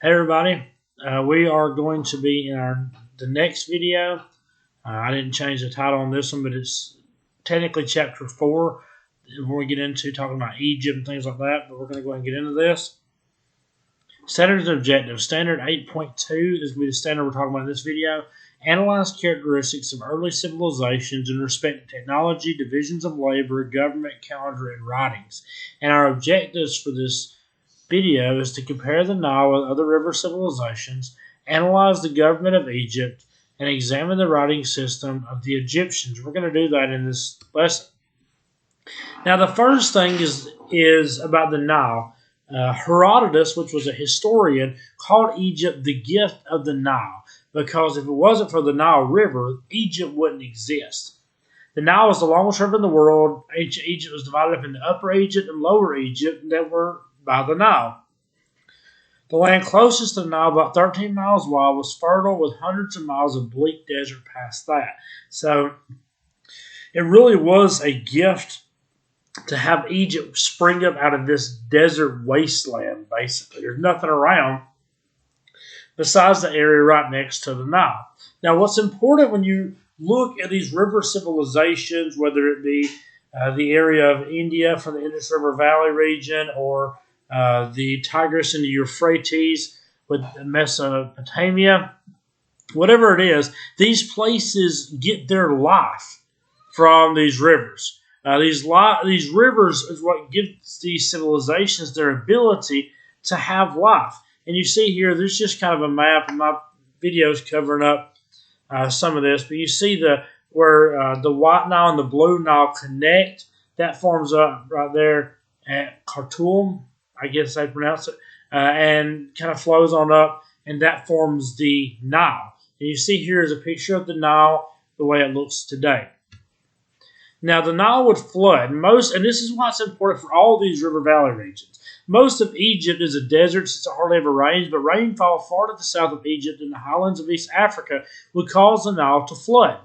Hey everybody, we are going to be in the next video. I didn't change the title on this one, but it's technically chapter 4 where we get into talking about Egypt and things like that, but we're going to go ahead and get into this. Standards and objectives. Standard 8.2 is going to be the standard we're talking about in this video. Analyze characteristics of early civilizations in respect to technology, divisions of labor, government, calendar, and writings. And our objectives for this video is to compare the Nile with other river civilizations, analyze the government of Egypt, and examine the writing system of the Egyptians. We're going to do that in this lesson. Now, the first thing is about the Nile. Herodotus, which was a historian, called Egypt the gift of the Nile because if it wasn't for the Nile River, Egypt wouldn't exist. The Nile is the longest river in the world. Ancient Egypt was divided up into Upper Egypt and Lower Egypt that were by the Nile. The land closest to the Nile, about 13 miles wide, was fertile with hundreds of miles of bleak desert past that. So it really was a gift to have Egypt spring up out of this desert wasteland, basically. There's nothing around besides the area right next to the Nile. Now, what's important when you look at these river civilizations, whether it be the area of India from the Indus River Valley region or the Tigris and the Euphrates with Mesopotamia, whatever it is, these places get their life from these rivers. These rivers is what gives these civilizations their ability to have life. And you see here, there's just kind of a map, and my video is covering up some of this, but you see where the White Nile and the Blue Nile connect. That forms up right there at Khartoum, I guess I pronounce it, and kind of flows on up, and that forms the Nile. And you see here is a picture of the Nile the way it looks today. Now, the Nile would flood and this is why it's important for all these river valley regions. Most of Egypt is a desert since it hardly ever rains, but rainfall far to the south of Egypt and the highlands of East Africa would cause the Nile to flood.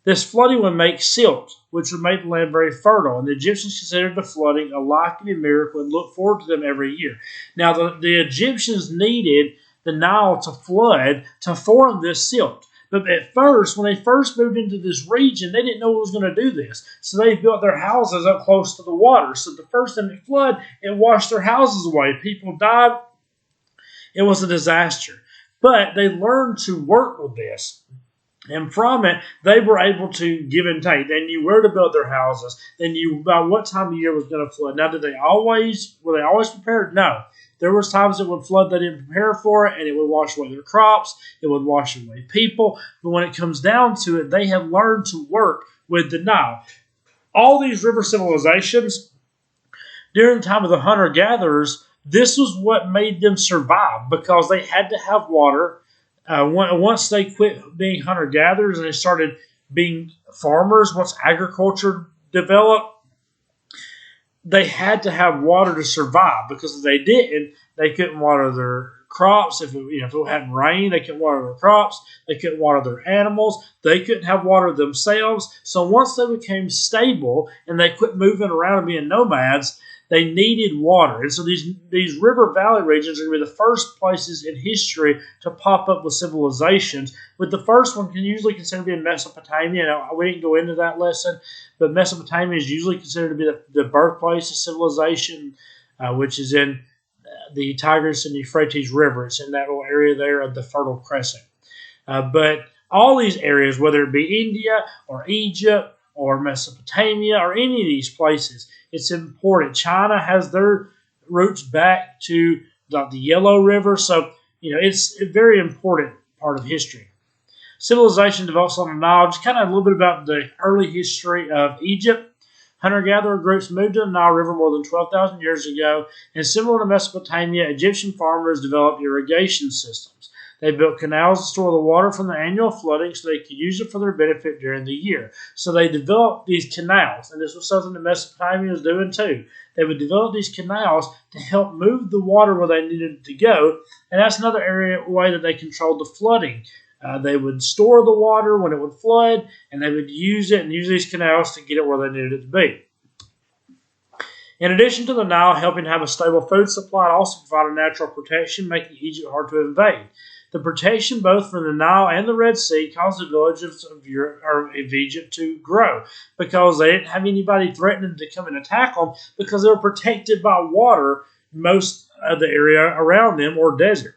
This flooding would make silt, which would make the land very fertile, and the Egyptians considered the flooding a life-giving miracle and looked forward to them every year. Now, the Egyptians needed the Nile to flood to form this silt. But at first, when they first moved into this region, they didn't know what was going to do this. So they built their houses up close to the water. So the first time it flooded, it washed their houses away. People died. It was a disaster. But they learned to work with this. And from it, they were able to give and take. They knew where to build their houses. They knew about what time of year was going to flood. Now, were they always prepared? No. There was times it would flood they didn't prepare for it, and it would wash away their crops. It would wash away people. But when it comes down to it, they have learned to work with the Nile. All these river civilizations, during the time of the hunter-gatherers, this was what made them survive because they had to have water. Once they quit being hunter-gatherers and they started being farmers, once agriculture developed, they had to have water to survive because if they didn't, they couldn't water their crops. If it hadn't rained, they couldn't water their crops. They couldn't water their animals. They couldn't have water themselves. So once they became stable and they quit moving around and being nomads, they needed water. And so these river valley regions are going to be the first places in history to pop up with civilizations. With the first one usually considered to be in Mesopotamia. Now, we didn't go into that lesson, but Mesopotamia is usually considered to be the birthplace of civilization, which is in the Tigris and Euphrates River. It's in that little area there of the Fertile Crescent. But all these areas, whether it be India or Egypt or Mesopotamia or any of these places, it's important. China has their roots back to the Yellow River, so it's a very important part of history. Civilization develops on the Nile. Just kind of a little bit about the early history of Egypt. Hunter-gatherer groups moved to the Nile River more than 12,000 years ago, and similar to Mesopotamia, Egyptian farmers developed irrigation systems. They built canals to store the water from the annual flooding so they could use it for their benefit during the year. So they developed these canals, and this was something that Mesopotamia was doing too. They would develop these canals to help move the water where they needed it to go, and that's another way that they controlled the flooding. They would store the water when it would flood, and they would use these canals to get it where they needed it to be. In addition to the Nile helping have a stable food supply, it also provided natural protection, making Egypt hard to invade. The protection both from the Nile and the Red Sea caused the villages of Egypt to grow because they didn't have anybody threatening to come and attack them because they were protected by water most of the area around them or desert.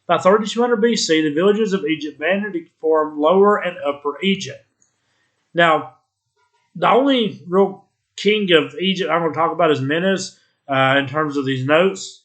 By 3200 BC, the villages of Egypt banded to form Lower and Upper Egypt. Now, the only real king of Egypt I'm going to talk about is Menes in terms of these notes.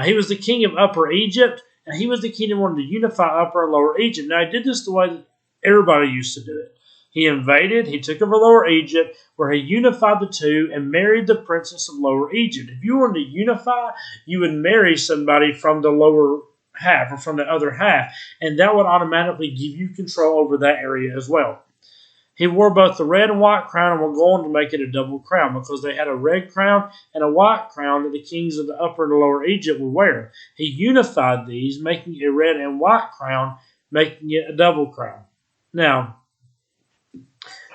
He was the king of Upper Egypt, and he was the king that wanted to unify Upper and Lower Egypt. Now, he did this the way that everybody used to do it. He invaded, he took over Lower Egypt, where he unified the two and married the princess of Lower Egypt. If you wanted to unify, you would marry somebody from the lower half or from the other half, and that would automatically give you control over that area as well. He wore both the red and white crown and were going to make it a double crown because they had a red crown and a white crown that the kings of the Upper and the Lower Egypt would wear. He unified these, making a red and white crown, making it a double crown. Now,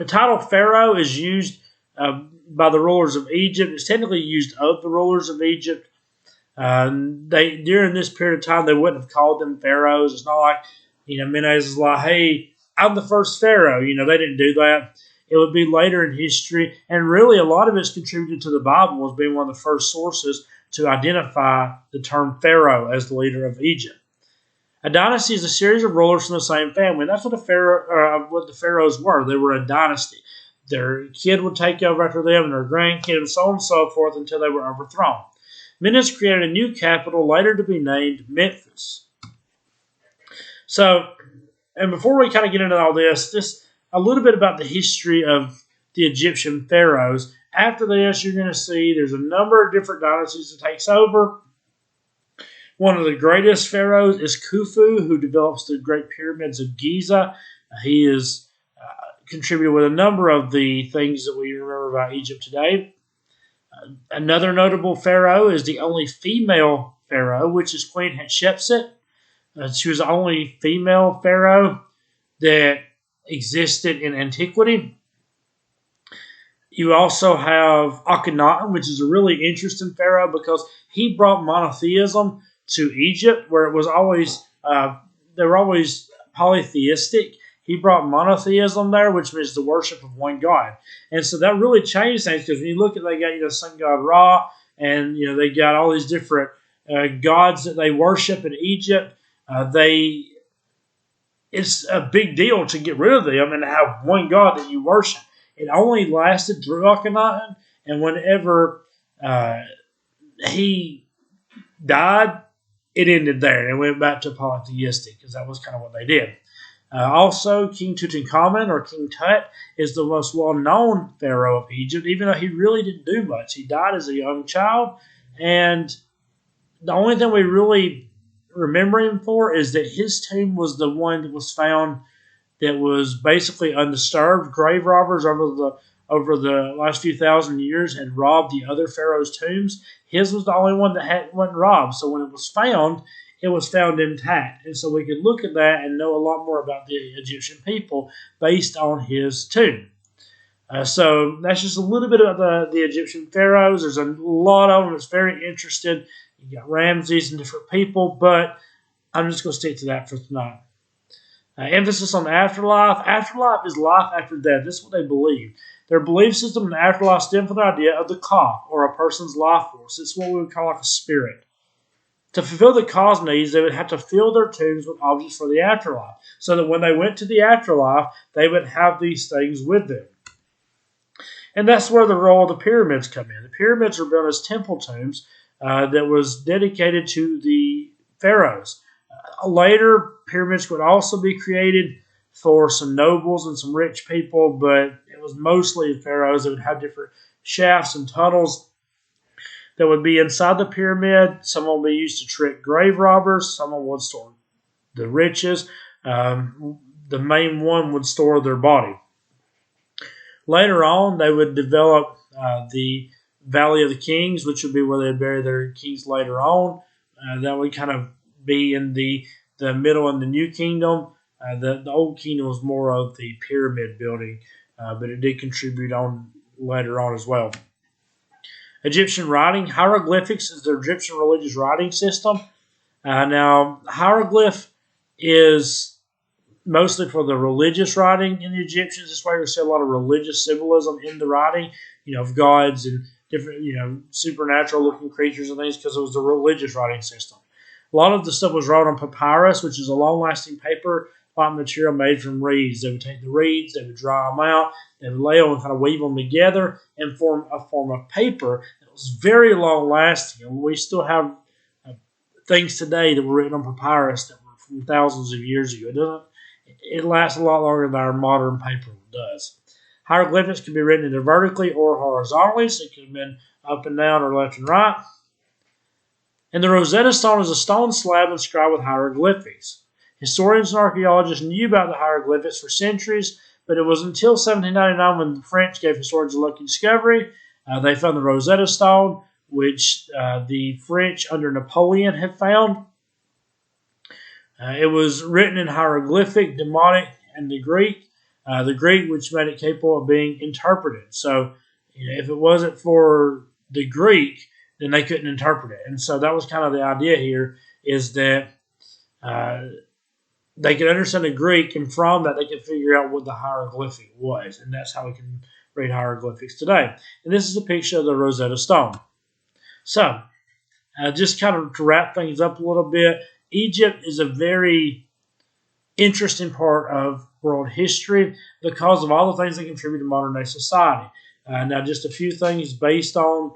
the title Pharaoh is used by the rulers of Egypt. It's technically used of the rulers of Egypt. During this period of time, they wouldn't have called them pharaohs. It's not like, Menes is like, hey, I'm the first pharaoh. They didn't do that. It would be later in history, and really a lot of it's contributed to the Bible as being one of the first sources to identify the term pharaoh as the leader of Egypt. A dynasty is a series of rulers from the same family. And that's what the pharaohs were. They were a dynasty. Their kid would take over after them, and their grandkid, and so on and so forth until they were overthrown. Menes created a new capital, later to be named Memphis. So, and before we kind of get into all this, just a little bit about the history of the Egyptian pharaohs. After this, you're going to see there's a number of different dynasties that takes over. One of the greatest pharaohs is Khufu, who develops the Great Pyramids of Giza. He is contributed with a number of the things that we remember about Egypt today. Another notable pharaoh is the only female pharaoh, which is Queen Hatshepsut. She was the only female pharaoh that existed in antiquity. You also have Akhenaten, which is a really interesting pharaoh because he brought monotheism to Egypt, where it was always they were always polytheistic. He brought monotheism there, which means the worship of one God, and so that really changed things because when you look at they got sun god Ra, and they got all these different gods that they worship in Egypt. It's a big deal to get rid of them and have one God that you worship. It only lasted through Akhenaten, and whenever he died, it ended there. It went back to polytheistic because that was kind of what they did. Also, King Tutankhamun, or King Tut, is the most well-known pharaoh of Egypt, even though he really didn't do much. He died as a young child, and the only thing we really remember him for is that his tomb was the one that was found that was basically undisturbed. Grave robbers over the last few thousand years had robbed the other pharaohs' tombs. His was the only one that wasn't robbed. So when it was found intact. And so we could look at that and know a lot more about the Egyptian people based on his tomb. So that's just a little bit about the Egyptian pharaohs. There's a lot of them. It's very interesting. You got Ramses and different people, but I'm just going to stick to that for tonight. Emphasis on the afterlife. Afterlife is life after death. This is what they believe. Their belief system in the afterlife stems from the idea of the ka, or a person's life force. It's what we would call like a spirit. To fulfill the ka's needs, they would have to fill their tombs with objects for the afterlife, so that when they went to the afterlife, they would have these things with them. And that's where the role of the pyramids come in. The pyramids are built as temple tombs that was dedicated to the pharaohs. Later, pyramids would also be created for some nobles and some rich people, but it was mostly the pharaohs that would have different shafts and tunnels that would be inside the pyramid. Some would be used to trick grave robbers. Some would store the riches. The main one would store their body. Later on, they would develop the Valley of the Kings, which would be where they bury their kings later on. That would kind of be in the middle and the New Kingdom. The Old Kingdom was more of the pyramid building, but it did contribute on later on as well. Egyptian writing. Hieroglyphics is the Egyptian religious writing system. Now, hieroglyph is mostly for the religious writing in the Egyptians. That's why you see a lot of religious symbolism in the writing, of gods and different, supernatural looking creatures and things, because it was the religious writing system. A lot of the stuff was wrote on papyrus, which is a long-lasting paper-like material made from reeds. They would take the reeds, they would dry them out, they would lay them and kind of weave them together and form a form of paper that was very long-lasting. And we still have things today that were written on papyrus that were from thousands of years ago. It lasts a lot longer than our modern paper does. Hieroglyphics can be written either vertically or horizontally, so it can have been up and down or left and right. And the Rosetta Stone is a stone slab inscribed with hieroglyphics. Historians and archaeologists knew about the hieroglyphics for centuries, but it was until 1799 when the French gave historians a lucky discovery. They found the Rosetta Stone, which the French under Napoleon had found. It was written in hieroglyphic, Demotic, and the Greek, which made it capable of being interpreted. So, if it wasn't for the Greek, then they couldn't interpret it. And so that was kind of the idea here, is that they could understand the Greek, and from that they could figure out what the hieroglyphic was. And that's how we can read hieroglyphics today. And this is a picture of the Rosetta Stone. So, just kind of to wrap things up a little bit, Egypt is a very interesting part of world history because of all the things that contribute to modern day society. Now, just a few things based on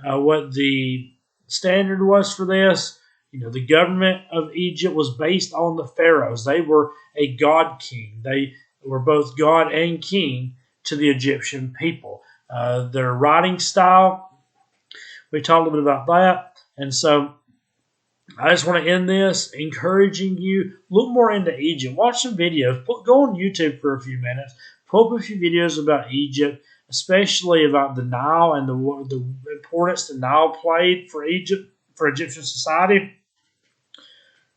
what the standard was for this. The government of Egypt was based on the pharaohs. They were a god king. They were both god and king to the Egyptian people. Their writing style, we talked a little bit about that. And so I just want to end this encouraging you, look more into Egypt. Watch some videos. Go on YouTube for a few minutes. Pull up a few videos about Egypt, especially about the Nile and the importance the Nile played for Egypt, for Egyptian society.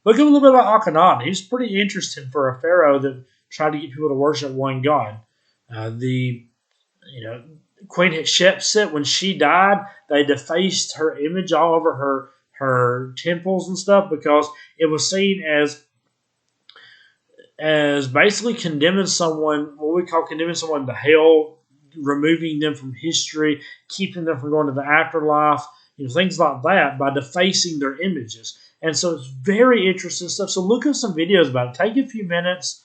Look a little bit about Akhenaten. He's pretty interesting for a pharaoh that tried to get people to worship one god. Queen Hatshepsut, when she died, they defaced her image all over her temples and stuff because it was seen as basically condemning someone, what we call condemning someone to hell, removing them from history, keeping them from going to the afterlife, things like that, by defacing their images. And so it's very interesting stuff. So look up some videos about it. Take a few minutes,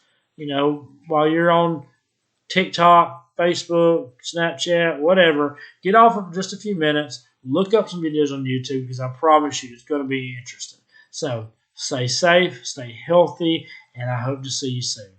while you're on TikTok, Facebook, Snapchat, whatever. Get off for just a few minutes. Look up some videos on YouTube because I promise you it's going to be interesting. So stay safe, stay healthy, and I hope to see you soon.